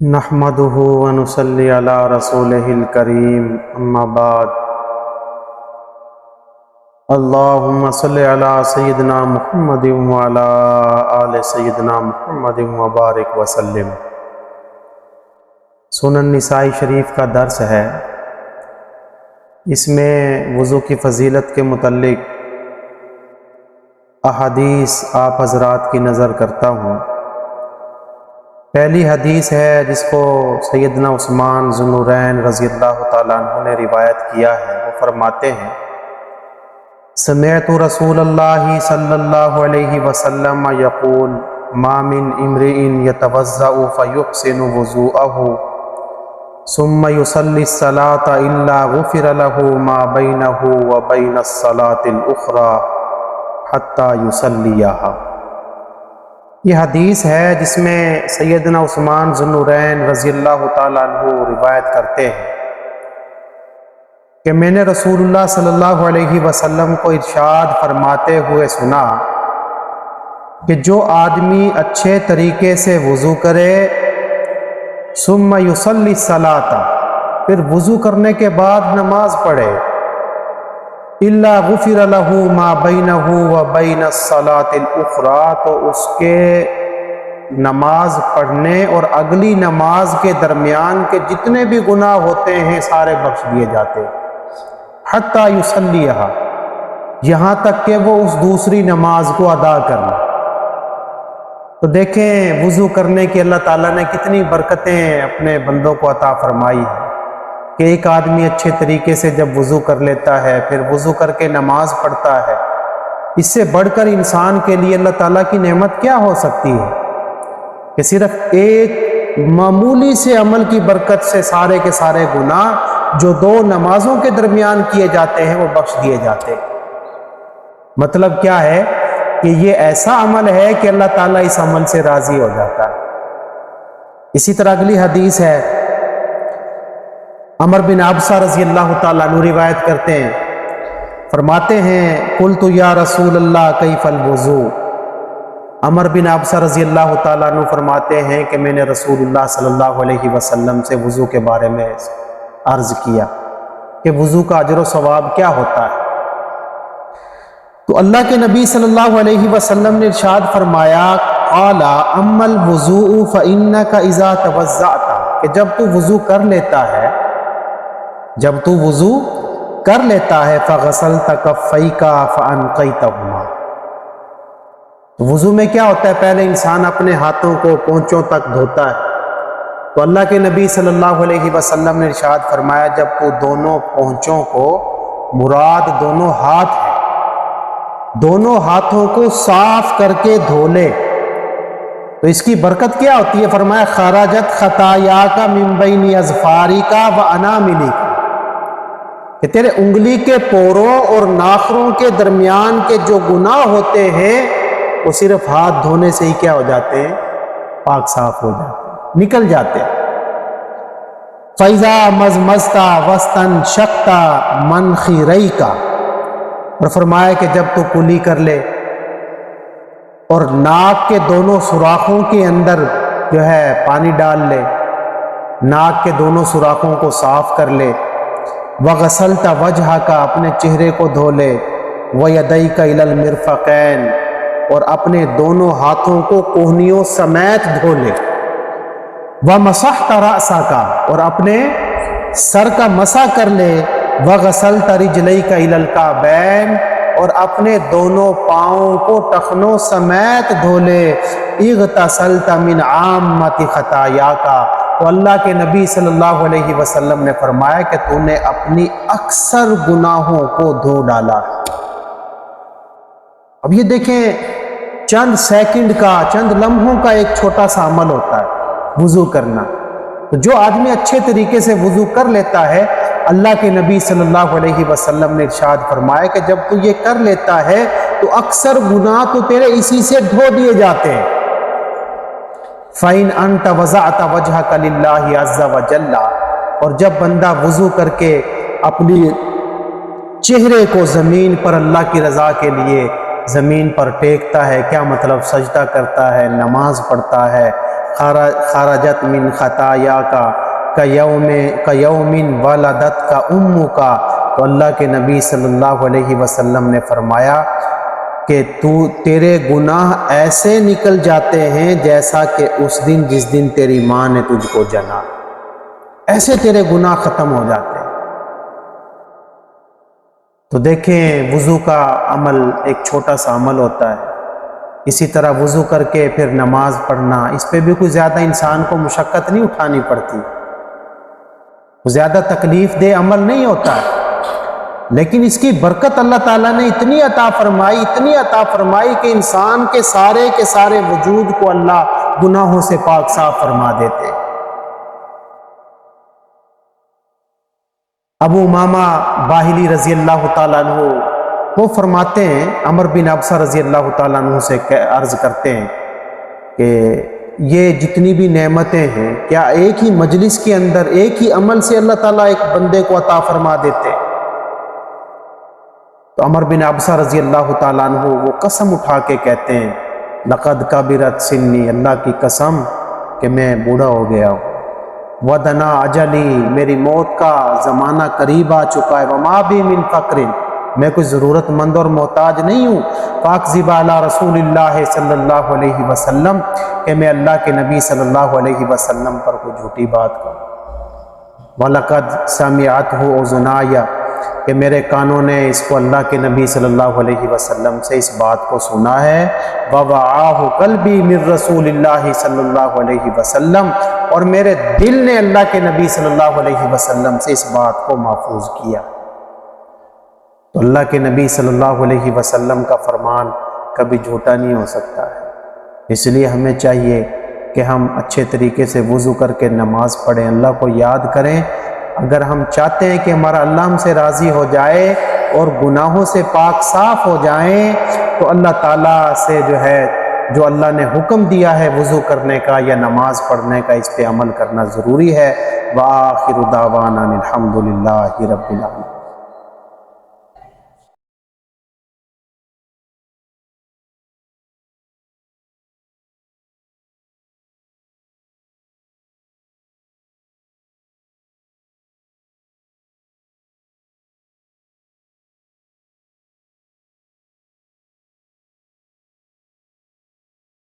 نحمدہ ونصلی علی رسولہ الکریم اما بعد اللہم صلی علی سیدنا محمد وعلی آل سیدنا محمد وبارک وسلم۔ سنن نسائی شریف کا درس ہے، اس میں وضو کی فضیلت کے متعلق احادیث آپ حضرات کی نظر کرتا ہوں۔ پہلی حدیث ہے جس کو سیدنا عثمان ذو النورین رضی اللہ تعالیٰ عنہ نے روایت کیا ہے۔ وہ فرماتے ہیں، سمعت رسول اللہ صلی اللہ علیہ وسلم یقول ما من امرئ یتوضأ فیحسن وضوءہ ثم یصلی الصلاۃ الا غفر له ما بینہ وبین الصلاۃ الاخری حتی یصلیہا۔ یہ حدیث ہے جس میں سیدنا عثمان ذو النورین رضی اللہ تعالیٰ عنہ روایت کرتے ہیں کہ میں نے رسول اللہ صلی اللہ علیہ وسلم کو ارشاد فرماتے ہوئے سنا کہ جو آدمی اچھے طریقے سے وضو کرے ثم یصلی الصلاۃ، پھر وضو کرنے کے بعد نماز پڑھے، الا غفر له ما بینہ وبین الصلاۃ الاخری، تو اس کے نماز پڑھنے اور اگلی نماز کے درمیان کے جتنے بھی گناہ ہوتے ہیں سارے بخش دیے جاتے، حتی یصلیھا، یہاں تک کہ وہ اس دوسری نماز کو ادا کر لے۔ تو دیکھیں وضو کرنے کی اللہ تعالیٰ نے کتنی برکتیں اپنے بندوں کو عطا فرمائی ہیں کہ ایک آدمی اچھے طریقے سے جب وضو کر لیتا ہے، پھر وضو کر کے نماز پڑھتا ہے، اس سے بڑھ کر انسان کے لیے اللہ تعالیٰ کی نعمت کیا ہو سکتی ہے کہ صرف ایک معمولی سے عمل کی برکت سے سارے کے سارے گناہ جو دو نمازوں کے درمیان کیے جاتے ہیں وہ بخش دیے جاتے ہیں۔ مطلب کیا ہے کہ یہ ایسا عمل ہے کہ اللہ تعالیٰ اس عمل سے راضی ہو جاتا ہے۔ اسی طرح اگلی حدیث ہے، عمر بن عبسہ رضی اللہ تعالیٰ عنہ روایت کرتے ہیں، فرماتے ہیں قلت یا رسول اللہ کیف الوضوء۔ عمر بن عبسہ رضی اللہ تعالیٰ عنہ فرماتے ہیں کہ میں نے رسول اللہ صلی اللہ علیہ وسلم سے وضو کے بارے میں عرض کیا کہ وضو کا اجر و ثواب کیا ہوتا ہے، تو اللہ کے نبی صلی اللہ علیہ وسلم نے ارشاد فرمایا قال اما الوضوء فانک اذا توضأت، کہ جب تو وضو کر لیتا ہے فغسلت کفیک فانقیتہما، تو وضو میں کیا ہوتا ہے، پہلے انسان اپنے ہاتھوں کو پونچھوں تک دھوتا ہے، تو اللہ کے نبی صلی اللہ علیہ وسلم نے ارشاد فرمایا جب تو دونوں پونچھوں کو، مراد دونوں ہاتھ ہیں، دونوں ہاتھوں کو صاف کر کے دھو لے تو اس کی برکت کیا ہوتی ہے، فرمایا خرجت خطایاک من بین اظفارک واناملک، کہ تیرے انگلی کے پوروں اور ناخنوں کے درمیان کے جو گناہ ہوتے ہیں وہ صرف ہاتھ دھونے سے ہی کیا ہو جاتے ہیں، پاک صاف ہو جاتے ہیں، نکل جاتے ہیں۔ فَإِذَا مَزْمَزْتَ وَاسْتَنشَقْتَ مَنْخِرَيْكَ، اور فرمایا کہ جب تو کلی کر لے اور ناک کے دونوں سوراخوں کے اندر جو ہے پانی ڈال لے، ناک کے دونوں سوراخوں کو صاف کر لے، وغسلت وجہک، اپنے چہرے کو دھو لے، ویدیک الی المرفقین، اور اپنے دونوں ہاتھوں کو کوہنیوں سمیت دھو لے، ومسحت رأسک، اور اپنے سر کا مسح کر لے، وغسلت رجلیک الی الکعبین، اور اپنے دونوں پاؤں کو ٹخنوں سمیت دھو لے، اغتسلت من عامۃ خطایاک، تو اللہ کے نبی صلی اللہ علیہ وسلم نے فرمایا کہ تو نے اپنی اکثر گناہوں کو دھو ڈالا۔ اب یہ دیکھیں چند سیکنڈ کا، چند لمحوں کا ایک چھوٹا سا عمل ہوتا ہے وضو کرنا، تو جو آدمی اچھے طریقے سے وضو کر لیتا ہے، اللہ کے نبی صلی اللہ علیہ وسلم نے ارشاد فرمایا کہ جب تو یہ کر لیتا ہے تو اکثر گناہ تو تیرے اسی سے دھو دیے جاتے ہیں۔ فَإِنْ أَنْتَ وَضَعْتَ وَجْهَكَ لِلَّهِ عَزَّ وَجَلَّ، اور جب بندہ وضو کر کے اپنی چہرے کو زمین پر اللہ کی رضا کے لیے زمین پر ٹیکتا ہے، کیا مطلب سجدہ کرتا ہے، نماز پڑھتا ہے، خرجت من خطایا کا یوم ولدت کا امو کا. تو اللہ کے نبی صلی اللہ علیہ وسلم نے فرمایا کہ تیرے گناہ ایسے نکل جاتے ہیں جیسا کہ اس دن جس دن تیری ماں نے تجھ کو جنا، ایسے تیرے گناہ ختم ہو جاتے ہیں. تو دیکھیں وضو کا عمل ایک چھوٹا سا عمل ہوتا ہے. اسی طرح وضو کر کے پھر نماز پڑھنا، اس پہ بھی کوئی زیادہ انسان کو مشقت نہیں اٹھانی پڑتی، زیادہ تکلیف دہ عمل نہیں ہوتا ہے، لیکن اس کی برکت اللہ تعالیٰ نے اتنی عطا فرمائی کہ انسان کے سارے وجود کو اللہ گناہوں سے پاک صاف فرما دیتے ہیں. ابو امامہ باہلی رضی اللہ تعالیٰ عنہ وہ فرماتے ہیں، عمر بن ابسہ رضی اللہ تعالیٰ عنہ سے عرض کرتے ہیں کہ یہ جتنی بھی نعمتیں ہیں کیا ایک ہی مجلس کے اندر ایک ہی عمل سے اللہ تعالیٰ ایک بندے کو عطا فرما دیتے؟ تو عمر بن ابسہ رضی اللہ تعالیٰ عنہ وہ قسم اٹھا کے کہتے ہیں، لقد کبرت سنی، اللہ کی قسم کہ میں بوڑھا ہو گیا ہوں، ودنا اجلی، میری موت کا زمانہ قریب آ چکا ہے، وما بی من فقر، میں کوئی ضرورت مند اور محتاج نہیں ہوں، فاکذب علی رسول اللہ صلی اللہ علیہ وسلم، کہ میں اللہ کے نبی صلی اللہ علیہ وسلم پر کوئی جھوٹی بات کروں. وَلَقَدْ سَمِعَتْهُ أُذُنَايَ، کہ میرے کانوں نے اس کو اللہ کے نبی صلی اللہ علیہ وسلم سے اس بات کو سنا ہے. وَوَعَاهُ قَلْبِي مِن رَسُولِ اللَّهِ صلی اللہ علیہ وسلم، اور میرے دل نے اللہ کے نبی صلی اللہ علیہ وسلم سے اس بات کو محفوظ کیا. تو اللہ کے نبی صلی اللہ علیہ وسلم کا فرمان کبھی جھوٹا نہیں ہو سکتا ہے. اس لیے ہمیں چاہیے کہ ہم اچھے طریقے سے وضو کر کے نماز پڑھیں، اللہ کو یاد کریں. اگر ہم چاہتے ہیں کہ ہمارا اللہ ہم سے راضی ہو جائے اور گناہوں سے پاک صاف ہو جائیں، تو اللہ تعالیٰ سے جو اللہ نے حکم دیا ہے وضو کرنے کا یا نماز پڑھنے کا، اس پہ عمل کرنا ضروری ہے. وآخر دعوانا الحمد للہ رب العالمین.